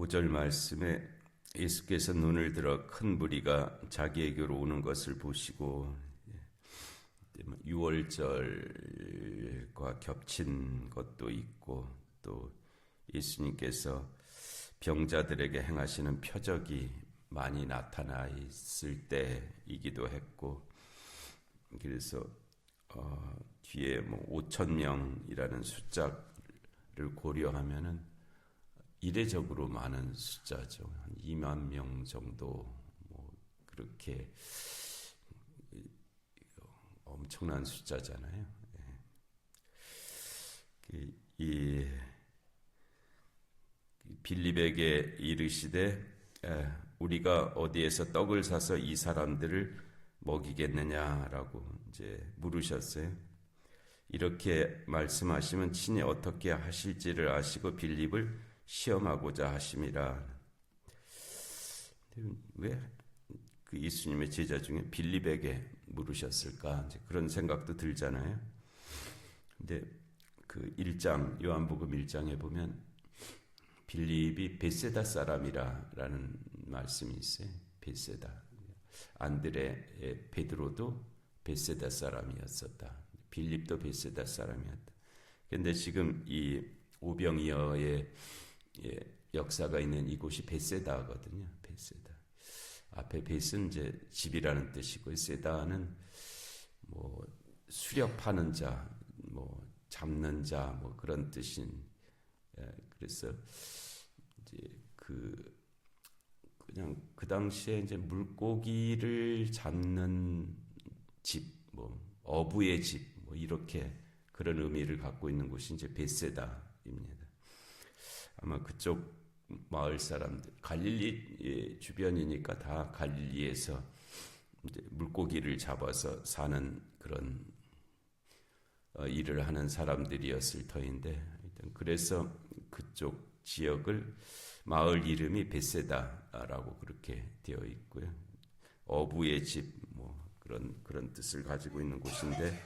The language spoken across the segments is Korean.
5절 말씀에 예수께서 눈을 들어 큰 무리가 자기에게로 오는 것을 보시고 유월절과 겹친 것도 있고 또 예수님께서 병자들에게 행하시는 표적이 많이 나타나 있을 때이기도 했고 그래서 뒤에 5,000명이라는 숫자를 고려하면은 이례적으로 많은 숫자죠. 한 2만 명 정도 그렇게 엄청난 숫자잖아요. 이 빌립에게 이르시되 우리가 어디에서 떡을 사서 이 사람들을 먹이겠느냐라고 이제 물으셨어요. 이렇게 말씀하시면 친히 어떻게 하실지를 아시고 빌립을 시험하고자 하심이라. 왜 그 예수님의 제자 중에 빌립에게 물으셨을까? 이제 그런 생각도 들잖아요. 근데 그 1장 요한복음 1장에 보면 빌립이 베세다 사람이라는 말씀이 있어요. 베세다. 안드레 베드로도 베세다 사람이었었다. 빌립도 베세다 사람이었다. 근데 지금 이 오병이어의 역사가 있는 이곳이 베세다거든요. 베세다. 앞에 베스는 이제 집이라는 뜻이고 세다는 수렵하는 자, 잡는 자, 그런 뜻인. 그래서 이제 그냥 그 당시에 이제 물고기를 잡는 집, 어부의 집, 이렇게 그런 의미를 갖고 있는 곳이 이제 베세다입니다. 아마 그쪽 마을 사람들, 갈릴리 주변이니까 다 갈릴리에서 이제 물고기를 잡아서 사는 그런 일을 하는 사람들이었을 터인데, 그래서 그쪽 지역을 마을 이름이 베세다라고 그렇게 되어 있고요. 어부의 집, 그런 뜻을 가지고 있는 곳인데,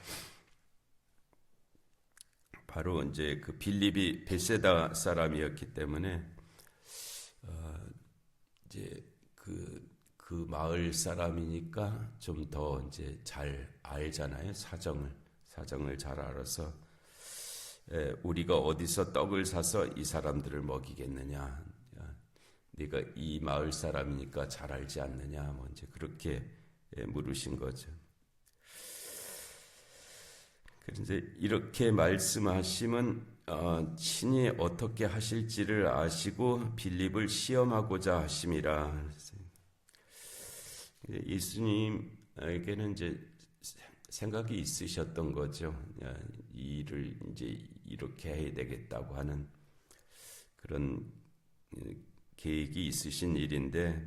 바로 이제 그 빌립이 베세다 사람이었기 때문에 이제 그 마을 사람이니까 좀 더 이제 잘 알잖아요. 사정을 잘 알아서 우리가 어디서 떡을 사서 이 사람들을 먹이겠느냐? 네가 이 마을 사람이니까 잘 알지 않느냐? 이제 그렇게 물으신 거죠. 그래서 이렇게 말씀하시면 친히 어떻게 하실지를 아시고 빌립을 시험하고자 하심이라. 예수님에게는 이제 생각이 있으셨던 거죠. 이 일을 이제 이렇게 해야 되겠다고 하는 그런 계획이 있으신 일인데,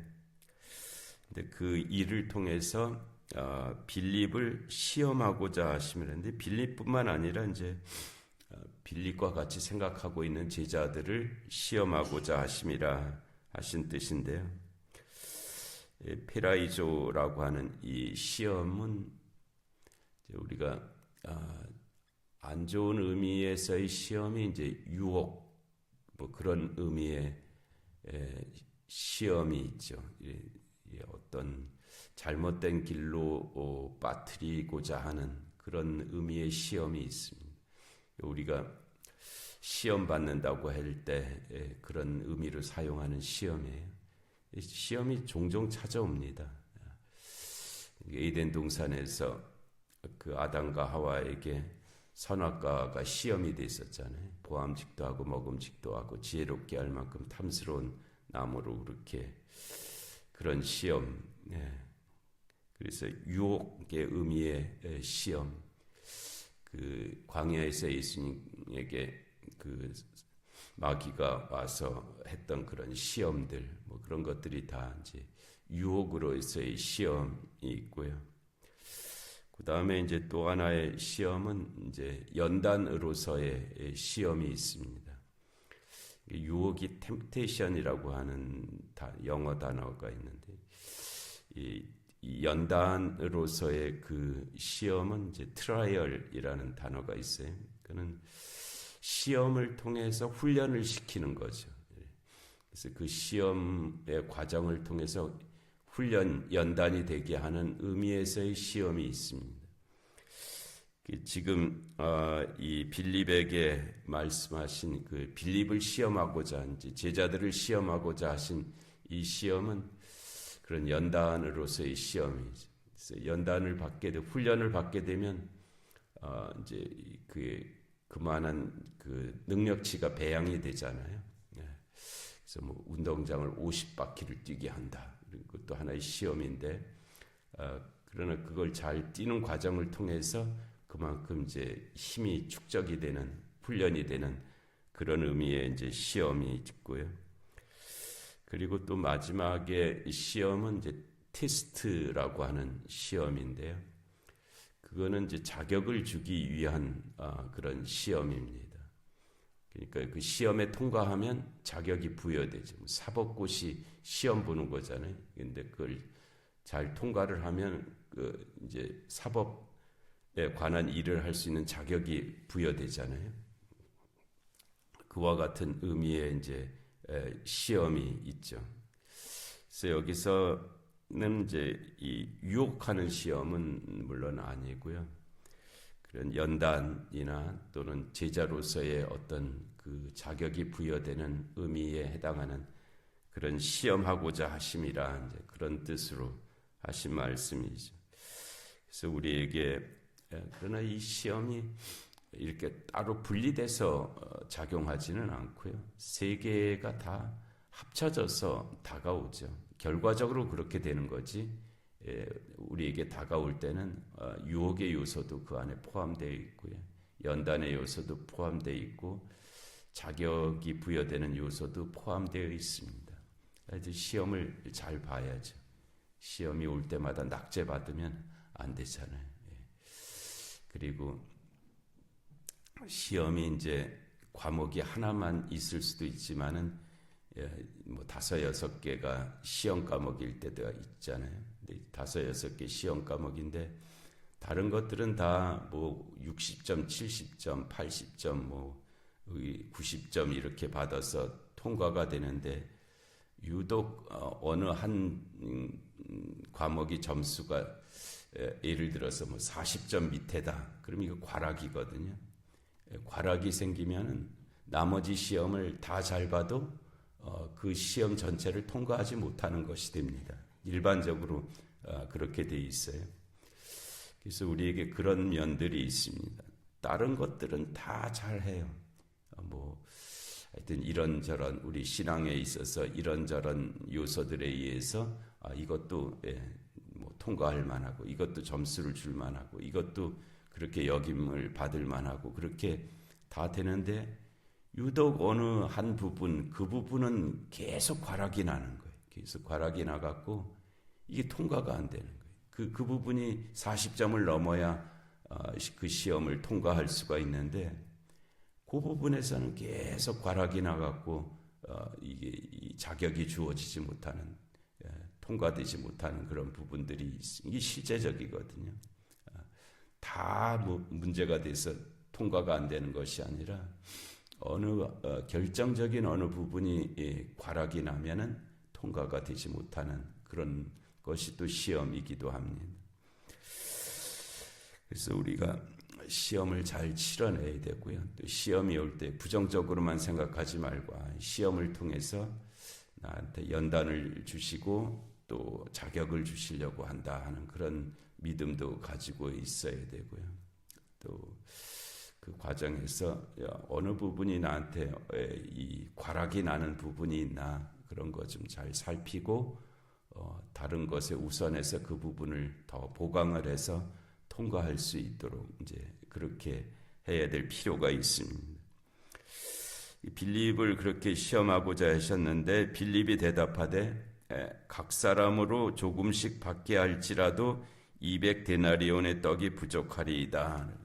근데 그 일을 통해서 빌립을 시험하고자 하시는데 빌립뿐만 아니라 이제 빌립과 같이 생각하고 있는 제자들을 시험하고자 하심이라 하신 뜻인데요. 페라이조라고 하는 이 시험은 우리가 안 좋은 의미에서의 시험이 이제 유혹 그런 의미의 시험이 있죠. 어떤 잘못된 길로 빠뜨리고자 하는 그런 의미의 시험이 있습니다. 우리가 시험 받는다고 할 때 그런 의미를 사용하는 시험이에요. 시험이 종종 찾아옵니다. 에덴 동산에서 그 아담과 하와에게 선악과가 시험이 돼 있었잖아요. 보암직도 하고 먹음직도 하고 지혜롭게 할 만큼 탐스러운 나무로 그렇게 그런 시험. 그래서 유혹의 의미의 시험. 그 광야에서 예수님에게 그 마귀가 와서 했던 그런 시험들, 그런 것들이 다 이제 유혹으로서의 시험이 있고요. 그 다음에 이제 또 하나의 시험은 이제 연단으로서의 시험이 있습니다. 유혹이 템테이션이라고 하는 영어 단어가 있는데, 이 연단으로서의 그 시험은 이제 트라이얼이라는 단어가 있어요. 그는 시험을 통해서 훈련을 시키는 거죠. 그래서 그 시험의 과정을 통해서 훈련 연단이 되게 하는 의미에서의 시험이 있습니다. 지금 이 빌립에게 말씀하신 그 빌립을 시험하고자 한 제자들을 시험하고자 하신 이 시험은 그런 연단으로서의 시험이죠. 그래서 연단을 받게 되 훈련을 받게 되면 이제 그만한 그 능력치가 배양이 되잖아요. 그래서 뭐 운동장을 50바퀴를 뛰게 한다. 그것도 하나의 시험인데, 그러나 그걸 잘 뛰는 과정을 통해서 그만큼 이제 힘이 축적이 되는, 훈련이 되는 그런 의미의 이제 시험이 있고요. 그리고 또 마지막에 시험은 이제 테스트라고 하는 시험인데요. 그거는 이제 자격을 주기 위한 그런 시험입니다. 그러니까 그 시험에 통과하면 자격이 부여되죠. 사법고시 시험 보는 거잖아요. 근데 그걸 잘 통과를 하면 그 이제 사법에 관한 일을 할 수 있는 자격이 부여되잖아요. 그와 같은 의미의 이제 시험이 있죠. 그래서 여기서는 이제 이 유혹하는 시험은 물론 아니고요. 그런 연단이나 또는 제자로서의 어떤 그 자격이 부여되는 의미에 해당하는 그런 시험하고자 하심이라 이제 그런 뜻으로 하신 말씀이죠. 그래서 우리에게 그러나 이 시험이 이렇게 따로 분리돼서 작용하지는 않고요. 세 개가 다 합쳐져서 다가오죠. 결과적으로 그렇게 되는 거지. 우리에게 다가올 때는 유혹의 요소도 그 안에 포함되어 있고요. 연단의 요소도 포함되어 있고 자격이 부여되는 요소도 포함되어 있습니다. 그래서 시험을 잘 봐야죠. 시험이 올 때마다 낙제받으면 안 되잖아요. 그리고 시험이 이제 과목이 하나만 있을 수도 있지만은 뭐 5-6개가 시험 과목일 때도 있잖아요. 5-6개 시험 과목인데 다른 것들은 다 뭐 60점, 70점, 80점, 뭐 90점 이렇게 받아서 통과가 되는데 유독 어느 한 과목이 점수가 예를 들어서 뭐 40점 밑에다. 그럼 이거 과락이거든요. 과락이 생기면은 나머지 시험을 다 잘 봐도 그 시험 전체를 통과하지 못하는 것이 됩니다. 일반적으로 그렇게 돼 있어요. 그래서 우리에게 그런 면들이 있습니다. 다른 것들은 다 잘해요. 뭐 하여튼 이런저런 우리 신앙에 있어서 이런저런 요소들에 의해서 이것도 뭐 통과할 만하고 이것도 점수를 줄 만하고 이것도 그렇게 여김을 받을 만하고 그렇게 다 되는데 유독 어느 한 부분 그 부분은 계속 과락이 나는 거예요. 계속 과락이 나갖고 이게 통과가 안 되는 거예요. 그 부분이 40점을 넘어야 그 시험을 통과할 수가 있는데 그 부분에서는 계속 과락이 나갖고 이게 이 자격이 주어지지 못하는 통과되지 못하는 그런 부분들이 이게 실제적이거든요. 다 뭐 문제가 돼서 통과가 안 되는 것이 아니라 어느 결정적인 어느 부분이 과락이 나면은 통과가 되지 못하는 그런 것이 또 시험이기도 합니다. 그래서 우리가 시험을 잘 치러내야 되고요. 또 시험이 올 때 부정적으로만 생각하지 말고 시험을 통해서 나한테 연단을 주시고 또 자격을 주시려고 한다 하는 그런 믿음도 가지고 있어야 되고요. 또 그 과정에서 어느 부분이 나한테 이 과락이 나는 부분이 있나 그런 거 좀 잘 살피고 다른 것에 우선해서 그 부분을 더 보강을 해서 통과할 수 있도록 이제 그렇게 해야 될 필요가 있습니다. 빌립을 그렇게 시험하고자 하셨는데 빌립이 대답하되 각 사람으로 조금씩 받게 할지라도 200데나리온의 떡이 부족하리이다.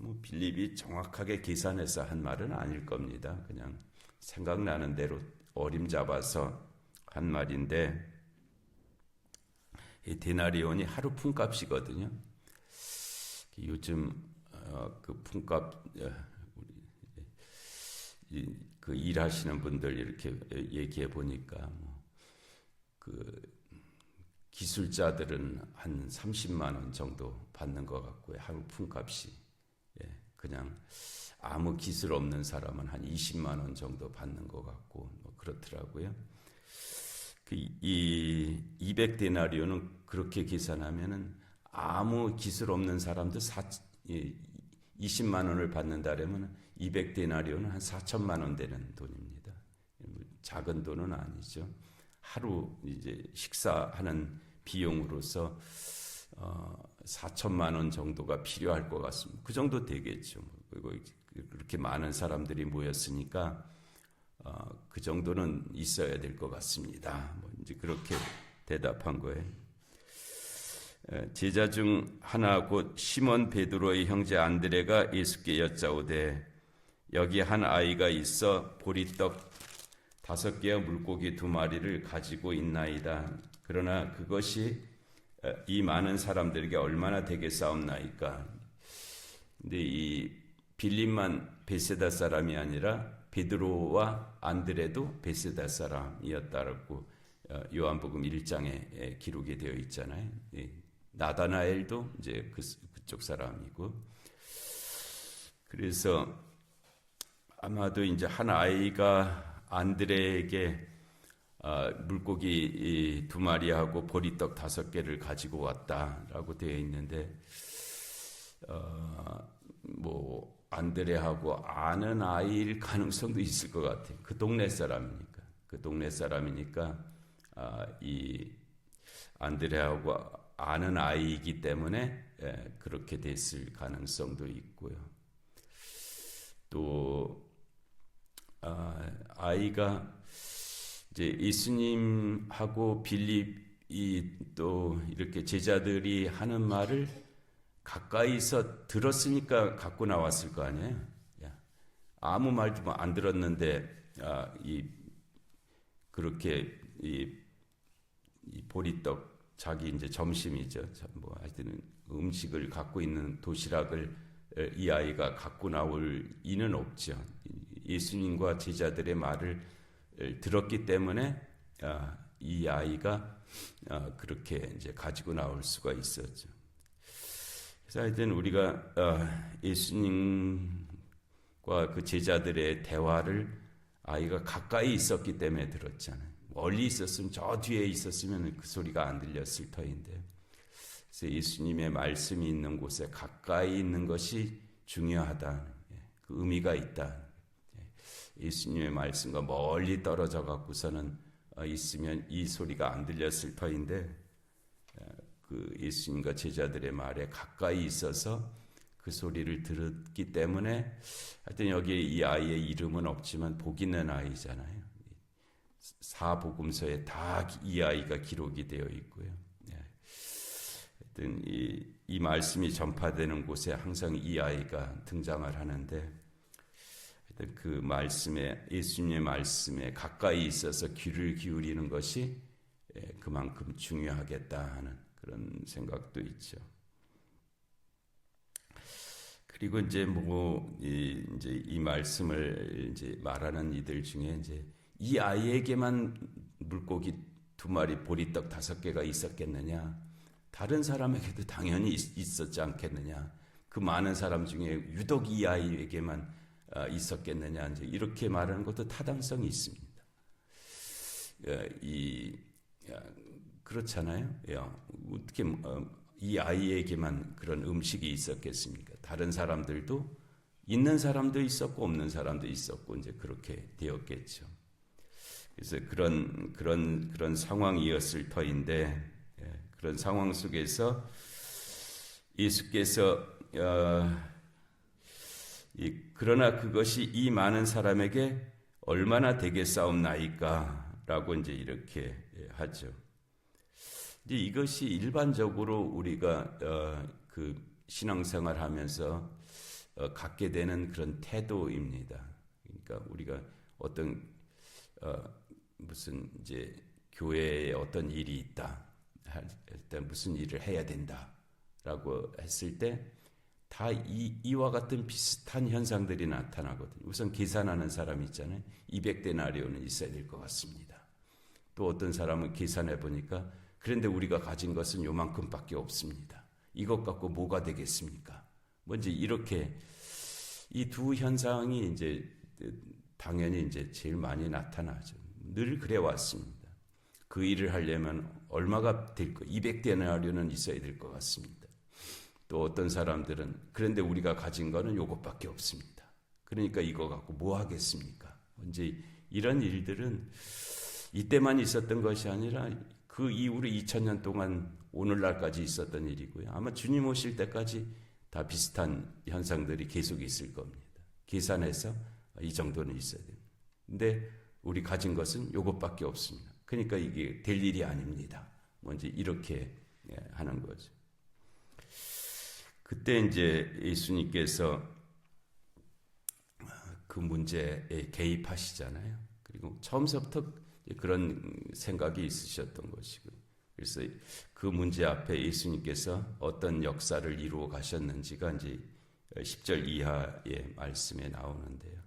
뭐 빌립이 정확하게 계산해서 한 말은 아닐 겁니다. 그냥 생각나는 대로 어림잡아서 한 말인데 이 데나리온이 하루 품값이거든요. 요즘 그 품값 그 일하시는 분들 이렇게 얘기해 보니까 그 기술자들은 한 30만 원 정도 받는 것 같고요. 하루 품값이. 그냥 아무 기술 없는 사람은 한 20만 원 정도 받는 것 같고 그렇더라고요. 이 200데나리온은 그렇게 계산하면은 아무 기술 없는 사람도 20만 원을 받는다라면 200데나리온은 한 4천만 원 되는 돈입니다. 작은 돈은 아니죠. 하루 이제 식사하는 비용으로서 4천만 원 정도가 필요할 것 같습니다. 그 정도 되겠죠. 그리고 그렇게 많은 사람들이 모였으니까 그 정도는 있어야 될 것 같습니다. 이제 그렇게 대답한 거예요. 제자 중 하나 곧 시몬 베드로의 형제 안드레가 예수께 여짜오되 여기 한 아이가 있어 보리떡 5개와 물고기 2마리를 가지고 있나이다. 그러나 그것이 이 많은 사람들에게 얼마나 되겠사옵나이까. 근데 이 빌립만 베세다 사람이 아니라 베드로와 안드레도 베세다 사람이었다라고 요한복음 1장에 기록이 되어 있잖아요. 나다나엘도 이제 그쪽 사람이고, 그래서 아마도 이제 한 아이가 안드레에게 물고기 2마리하고 보리떡 5개를 가지고 왔다라고 되어 있는데, 안드레하고 아는 아이일 가능성도 있을 것 같아요. 그 동네 사람이니까 이 안드레하고 아는 아이이기 때문에 그렇게 됐을 가능성도 있고요. 또 아이가 이제 예수님하고 빌립이 또 이렇게 제자들이 하는 말을 가까이서 들었으니까 갖고 나왔을 거 아니에요. 아무 말도 안 들었는데 그렇게 이 보리떡 자기 이제 점심이죠. 하여튼 음식을 갖고 있는 도시락을 이 아이가 갖고 나올 이는 없죠. 예수님과 제자들의 말을 들었기 때문에 이 아이가 그렇게 이제 가지고 나올 수가 있었죠. 그래서 하여튼 우리가 예수님과 그 제자들의 대화를 아이가 가까이 있었기 때문에 들었잖아요. 멀리 있었으면, 저 뒤에 있었으면 그 소리가 안 들렸을 터인데, 그래서 예수님의 말씀이 있는 곳에 가까이 있는 것이 중요하다. 그 의미가 있다. 예수님의 말씀과 멀리 떨어져 갖고서는 있으면 이 소리가 안 들렸을 터인데, 그 예수님과 제자들의 말에 가까이 있어서 그 소리를 들었기 때문에, 하여튼 여기에 이 아이의 이름은 없지만 복 있는 아이잖아요. 사복음서에 다 이 아이가 기록이 되어 있고요. 하여튼 이 말씀이 전파되는 곳에 항상 이 아이가 등장을 하는데, 하여튼 그 말씀에, 예수님의 말씀에 가까이 있어서 귀를 기울이는 것이 그만큼 중요하겠다 하는 그런 생각도 있죠. 그리고 이제 이 말씀을 이제 말하는 이들 중에 이제 이 아이에게만 물고기 2마리, 보리떡 5개가 있었겠느냐? 다른 사람에게도 당연히 있었지 않겠느냐? 그 많은 사람 중에 유독 이 아이에게만 있었겠느냐? 이제 이렇게 말하는 것도 타당성이 있습니다. 그렇잖아요. 어떻게 이 아이에게만 그런 음식이 있었겠습니까? 다른 사람들도, 있는 사람도 있었고 없는 사람도 있었고 이제 그렇게 되었겠죠. 그래서 그런 상황이었을 터인데, 그런 상황 속에서 예수께서 그러나 그것이 이 많은 사람에게 얼마나 되겠사옵나이까라고 이제 이렇게 하죠. 이제 이것이 일반적으로 우리가 그 신앙생활하면서 갖게 되는 그런 태도입니다. 그러니까 우리가 어떤 무슨 이제 교회에 어떤 일이 있다 할 때 무슨 일을 해야 된다라고 했을 때 다 이와 같은 비슷한 현상들이 나타나거든요. 우선 계산하는 사람이 있잖아요. 200데나리온은 있어야 될 것 같습니다. 또 어떤 사람은 계산해 보니까 그런데 우리가 가진 것은 요만큼밖에 없습니다. 이것 갖고 뭐가 되겠습니까? 뭔지 이렇게 이 두 현상이 이제 당연히 이제 제일 많이 나타나죠. 늘 그래 왔습니다. 그 일을 하려면 얼마가 될 거? 200데나리온은 있어야 될 것 같습니다. 또 어떤 사람들은 그런데 우리가 가진 거는 요것밖에 없습니다. 그러니까 이거 갖고 뭐 하겠습니까? 이제 이런 일들은 이때만 있었던 것이 아니라 그 이후로 2000년 동안 오늘날까지 있었던 일이고요. 아마 주님 오실 때까지 다 비슷한 현상들이 계속 있을 겁니다. 계산해서 이 정도는 있어야 됩니다. 근데 우리 가진 것은 요것밖에 없습니다. 그러니까 이게 될 일이 아닙니다. 뭔지 이렇게 하는 거죠. 그때 이제 예수님께서 그 문제에 개입하시잖아요. 그리고 처음부터 그런 생각이 있으셨던 것이고, 그래서 그 문제 앞에 예수님께서 어떤 역사를 이루어 가셨는지가 이제 10절 이하의 말씀에 나오는데요.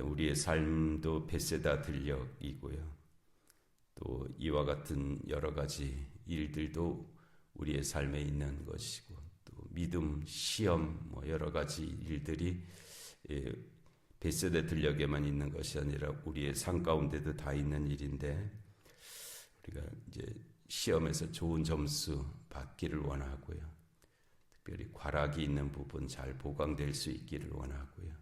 우리의 삶도 베세다 들녘이고요. 또 이와 같은 여러 가지 일들도 우리의 삶에 있는 것이고, 또 믿음, 시험, 여러 가지 일들이 베세다 들녘에만 있는 것이 아니라 우리의 삶 가운데도 다 있는 일인데, 우리가 이제 시험에서 좋은 점수 받기를 원하고요. 특별히 과락이 있는 부분 잘 보강될 수 있기를 원하고요.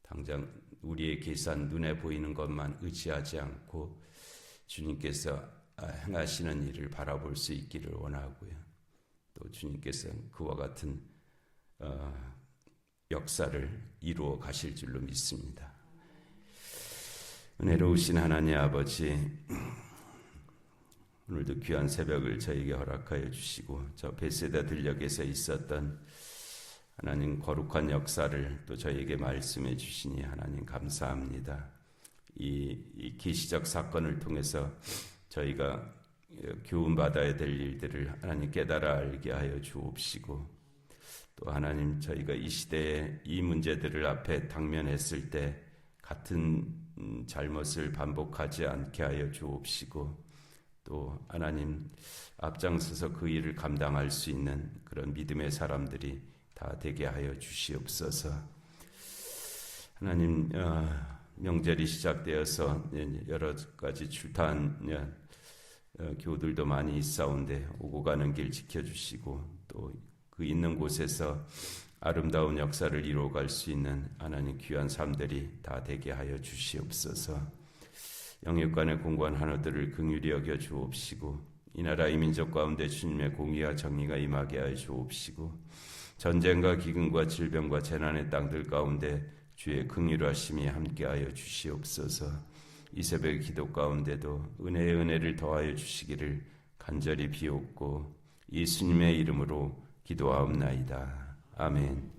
당장 우리의 계산 눈에 보이는 것만 의지하지 않고 주님께서 행하시는 일을 바라볼 수 있기를 원하고요. 또 주님께서 그와 같은 역사를 이루어 가실 줄로 믿습니다. 은혜로우신 하나님 아버지, 오늘도 귀한 새벽을 저에게 허락하여 주시고 저 베세다 들녘에서 있었던 하나님 거룩한 역사를 또 저에게 말씀해 주시니 하나님 감사합니다. 이 계시적 사건을 통해서 저희가 교훈받아야 될 일들을 하나님 깨달아 알게 하여 주옵시고, 또 하나님 저희가 이 시대에 이 문제들을 앞에 당면했을 때 같은 잘못을 반복하지 않게 하여 주옵시고, 또 하나님 앞장서서 그 일을 감당할 수 있는 그런 믿음의 사람들이 다 되게 하여 주시옵소서. 하나님 명절이 시작되어서 여러 가지 출타한 교우들도 많이 있사온데 오고 가는 길 지켜주시고, 또 그 있는 곳에서 아름다운 역사를 이루어갈 수 있는 하나님 귀한 삶들이 다 되게 하여 주시옵소서. 영육간의 공고한 한우들을 긍휼히 여겨 주옵시고, 이 나라 이 민족 가운데 주님의 공의와 정의가 임하게 하여 주옵시고, 전쟁과 기근과 질병과 재난의 땅들 가운데 주의 긍휼하심이 함께하여 주시옵소서. 이 새벽의 기도 가운데도 은혜의 은혜를 더하여 주시기를 간절히 비옵고 예수님의 이름으로 기도하옵나이다. 아멘.